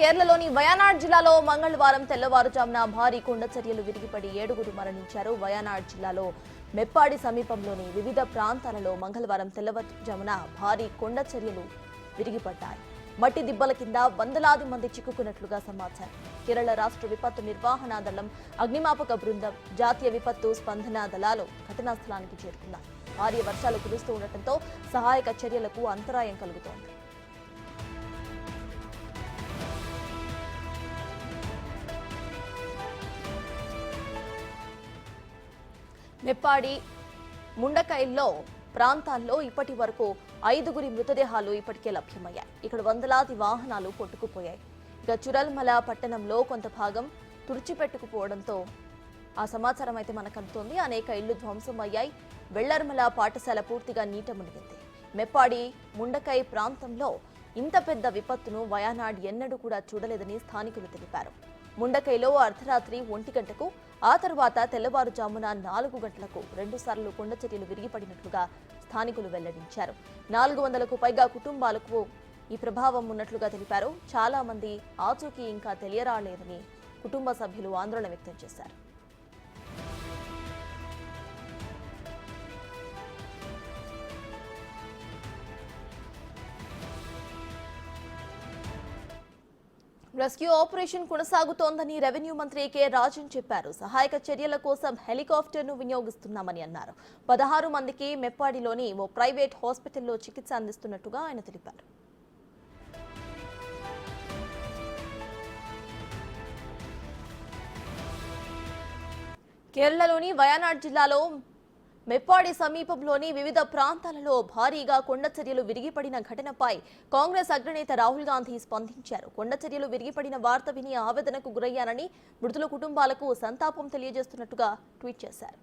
కేరళలోని వయనాడ్ జిల్లాలో మంగళవారం తెల్లవారుజామున భారీ కొండ చర్యలు విరిగిపడి 7గురు మరణించారు. వయనాడ్ జిల్లాలో మెప్పాడి సమీపంలోని వివిధ ప్రాంతాలలో మంగళవారం తెల్లవారుజామున భారీ కొండ చర్యలు విరిగిపడ్డాయి. మట్టి దిబ్బల కింద వందలాది మంది చిక్కుకున్నట్లుగా సమాచారం. కేరళ రాష్ట్ర విపత్తు నిర్వహణ దళం, అగ్నిమాపక బృందం, జాతీయ విపత్తు స్పందన దళాలు ఘటనా స్థలానికి చేరుకున్నారు. భారీ వర్షాలు కురుస్తూ ఉండటంతో సహాయక చర్యలకు అంతరాయం కలుగుతోంది. మెప్పాడి, ముండకైల్లో ప్రాంతాల్లో ఇప్పటి వరకు 5గురి మృతదేహాలు ఇప్పటికే లభ్యమయ్యాయి. ఇక్కడ వందలాది వాహనాలు కొట్టుకుపోయాయి. ఇక చురల్మల పట్టణంలో కొంత భాగం తుడిచిపెట్టుకుపోవడంతో ఆ సమాచారం అయితే మనకు అందుతోంది. అనేక ఇళ్లు ధ్వంసం అయ్యాయి. వెళ్లర్మల పాఠశాల పూర్తిగా నీట మునిగింది. మెప్పాడి, ముండకై ప్రాంతంలో ఇంత పెద్ద విపత్తును వయనాడ్ ఎన్నడూ కూడా చూడలేదని స్థానికులు తెలిపారు. ముండకైలో అర్ధరాత్రి 1 గంటకు, ఆ తర్వాత తెల్లవారుజామున 4 గంటలకు 2 సార్లు కొండ చర్యలు విరిగిపడినట్లుగా స్థానికులు వెల్లడించారు. 400కు పైగా కుటుంబాలకు ఈ ప్రభావం ఉన్నట్లుగా తెలిపారు. చాలా మంది ఆచూకీ ఇంకా తెలియరాలేదని కుటుంబ సభ్యులు ఆందోళన వ్యక్తం చేశారు. రెస్క్యూ ఆపరేషన్ కొనసాగుతోందని రెవెన్యూ మంత్రి కె రాజన్ చెప్పారు. సహాయక చర్యల కోసం హెలికాప్టర్ను వినియోగిస్తున్నామని అన్నారు. 16 మందికి మెప్పాడిలోని ఓ ప్రైవేట్ హాస్పిటల్లో చికిత్స అందిస్తున్నట్టుగా ఆయన తెలిపారు. కేరళలోని వయనాడ్ జిల్లాలో మెప్పాడి సమీపంలోని వివిధ ప్రాంతాలలో భారీగా కొండ చర్యలు విరిగిపడిన ఘటనపై కాంగ్రెస్ అగ్రనేత రాహుల్ గాంధీ స్పందించారు. కొండ చర్యలు విరిగిపడిన వార్త విని ఆవేదనకు గురయ్యారని, మృతుల కుటుంబాలకు సంతాపం తెలియజేస్తున్నట్టుగా ట్వీట్ చేశారు.